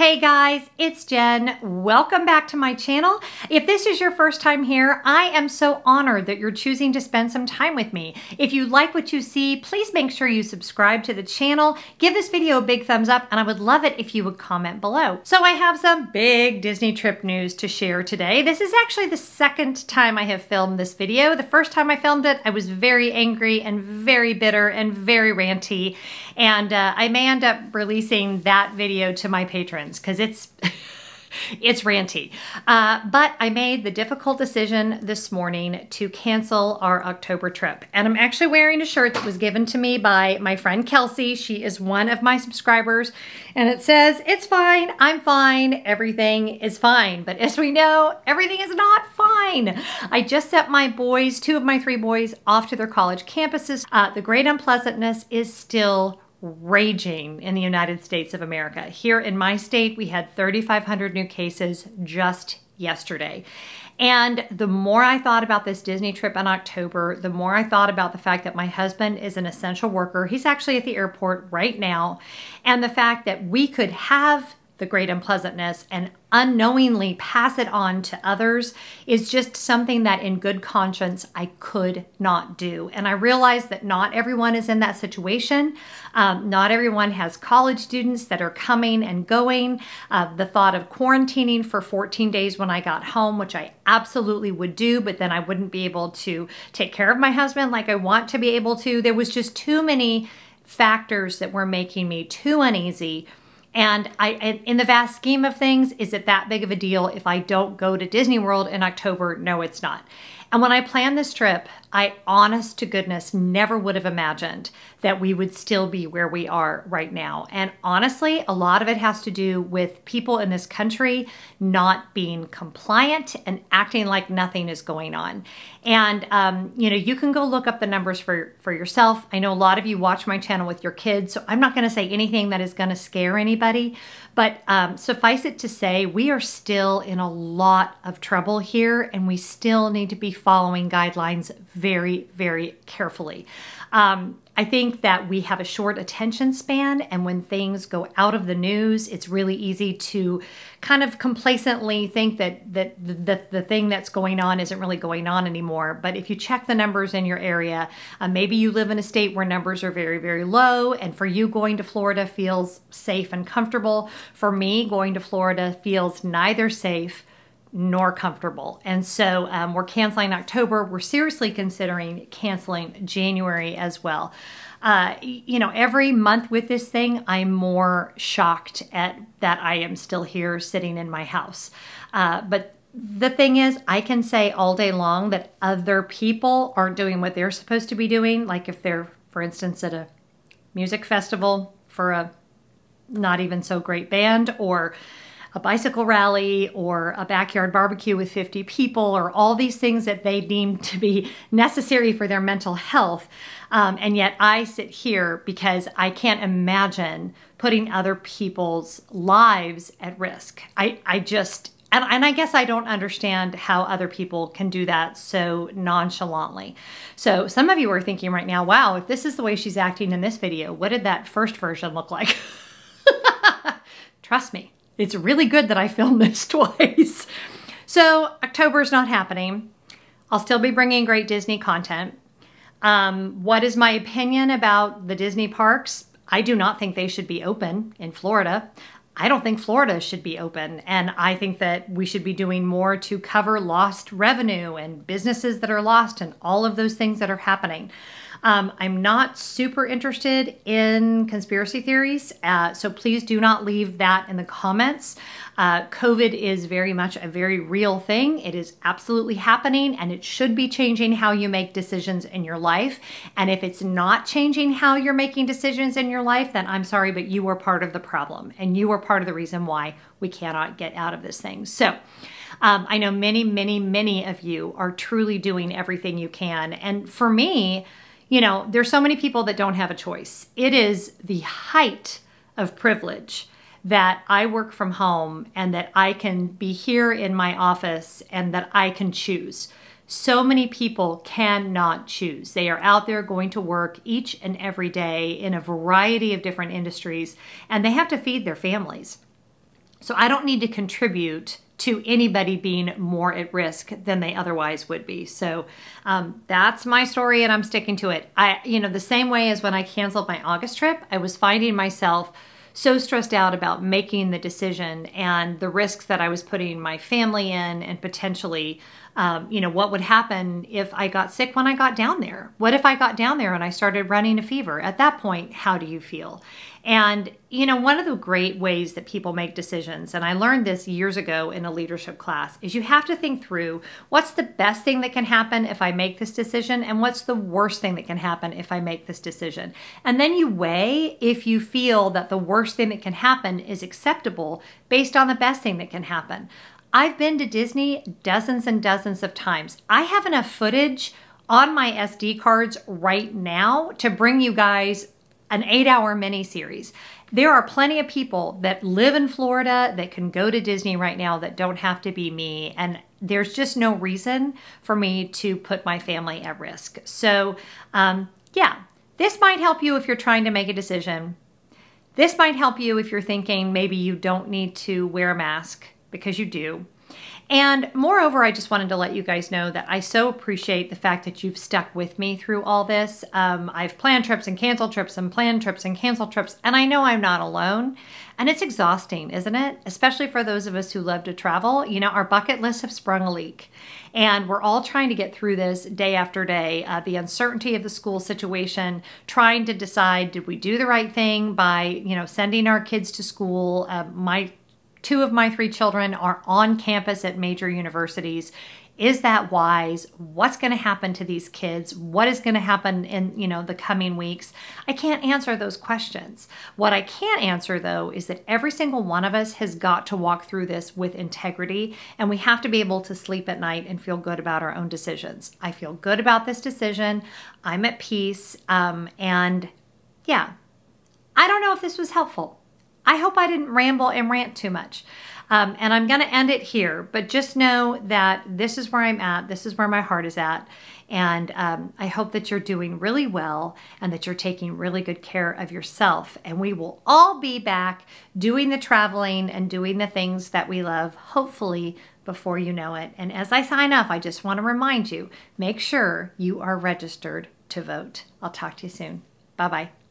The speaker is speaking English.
Hey guys, it's Jen. Welcome back to my channel. If this is your first time here, I am so honored that you're choosing to spend some time with me. If you like what you see, please make sure you subscribe to the channel, give this video a big thumbs up, and I would love it if you would comment below. So I have some big Disney trip news to share today. This is actually the second time I have filmed this video. The first time I filmed it, I was very angry and very bitter and very ranty, and I may end up releasing that video to my patrons because it's it's ranty. But I made the difficult decision this morning to cancel our October trip. And I'm actually wearing a shirt that was given to me by my friend Kelsey. She is one of my subscribers. And it says, "It's fine, I'm fine, everything is fine." But as we know, everything is not fine. I just sent my boys, two of my three boys, off to their college campuses. The great unpleasantness is still raging in the United States of America. Here in my state, we had 3,500 new cases just yesterday. And the more I thought about this Disney trip in October, the more I thought about the fact that my husband is an essential worker. He's actually at the airport right now. And the fact that we could have the great unpleasantness and unknowingly pass it on to others is just something that in good conscience I could not do. And I realize that not everyone is in that situation. Not everyone has college students that are coming and going. The thought of quarantining for 14 days when I got home, which I absolutely would do, but then I wouldn't be able to take care of my husband like I want to be able to. There was just too many factors that were making me too uneasy. And in the vast scheme of things, is it that big of a deal if I don't go to Disney World in October? No, it's not. And when I planned this trip, I, honest to goodness, never would have imagined that we would still be where we are right now. And honestly, a lot of it has to do with people in this country not being compliant and acting like nothing is going on. And, you know, you can go look up the numbers for yourself. I know a lot of you watch my channel with your kids, so I'm not going to say anything that is going to scare anybody. But suffice it to say, we are still in a lot of trouble here, and we still need to be following guidelines very, very carefully. I think that we have a short attention span, and when things go out of the news, it's really easy to kind of complacently think that the thing that's going on isn't really going on anymore. But if you check the numbers in your area, maybe you live in a state where numbers are very, very low, and for you, going to Florida feels safe and comfortable. For me, going to Florida feels neither safe nor comfortable. And so we're canceling October. We're seriously considering canceling January as well. You know, every month with this thing, I'm more shocked at that I am still here sitting in my house. But the thing is, I can say all day long that other people aren't doing what they're supposed to be doing. Like if they're, for instance, at a music festival for a not even so great band, or a bicycle rally, or a backyard barbecue with 50 people, or all these things that they deem to be necessary for their mental health. And yet I sit here because I can't imagine putting other people's lives at risk. I just, and I guess I don't understand how other people can do that so nonchalantly. So some of you are thinking right now, wow, if this is the way she's acting in this video, what did that first version look like? Trust me. It's really good that I filmed this twice. So October is not happening. I'll still be bringing great Disney content. What is my opinion about the Disney parks? I do not think they should be open in Florida. I don't think Florida should be open. And I think that we should be doing more to cover lost revenue and businesses that are lost and all of those things that are happening. I'm not super interested in conspiracy theories, so please do not leave that in the comments. COVID is very much a very real thing. It is absolutely happening, and it should be changing how you make decisions in your life. And if it's not changing how you're making decisions in your life, then I'm sorry, but you are part of the problem, and you are part of the reason why we cannot get out of this thing. So I know many, many, many of you are truly doing everything you can. And for me, you know, there's so many people that don't have a choice. It is the height of privilege that I work from home and that I can be here in my office and that I can choose. So many people cannot choose. They are out there going to work each and every day in a variety of different industries, and they have to feed their families. So I don't need to contribute to anybody being more at risk than they otherwise would be. So that's my story, and I'm sticking to it. The same way as when I canceled my August trip, I was finding myself so stressed out about making the decision and the risks that I was putting my family in, and potentially, what would happen if I got sick when I got down there? What if I got down there and I started running a fever? At that point, how do you feel? And, one of the great ways that people make decisions, and I learned this years ago in a leadership class, is you have to think through what's the best thing that can happen if I make this decision, and what's the worst thing that can happen if I make this decision. And then you weigh if you feel that the worst thing that can happen is acceptable based on the best thing that can happen. I've been to Disney dozens and dozens of times. I have enough footage on my SD cards right now to bring you guys an 8-hour mini-series. There are plenty of people that live in Florida that can go to Disney right now that don't have to be me, and there's just no reason for me to put my family at risk. So this might help you if you're trying to make a decision. This might help you if you're thinking maybe you don't need to wear a mask, because you do. And moreover, I just wanted to let you guys know that I so appreciate the fact that you've stuck with me through all this. I've planned trips and canceled trips and planned trips and canceled trips, and I know I'm not alone. And it's exhausting, isn't it? Especially for those of us who love to travel. Our bucket lists have sprung a leak, and we're all trying to get through this day after day. The uncertainty of the school situation, trying to decide, did we do the right thing by, sending our kids to school? Two of my 3 children are on campus at major universities. Is that wise? What's going to happen to these kids? What is going to happen in, the coming weeks? I can't answer those questions. What I can answer, though, is that every single one of us has got to walk through this with integrity, and we have to be able to sleep at night and feel good about our own decisions. I feel good about this decision. I'm at peace. I don't know if this was helpful. I hope I didn't ramble and rant too much. And I'm going to end it here, but just know that this is where I'm at. This is where my heart is at. And I hope that you're doing really well and that you're taking really good care of yourself. And we will all be back doing the traveling and doing the things that we love, hopefully before you know it. And as I sign off, I just want to remind you, make sure you are registered to vote. I'll talk to you soon. Bye-bye.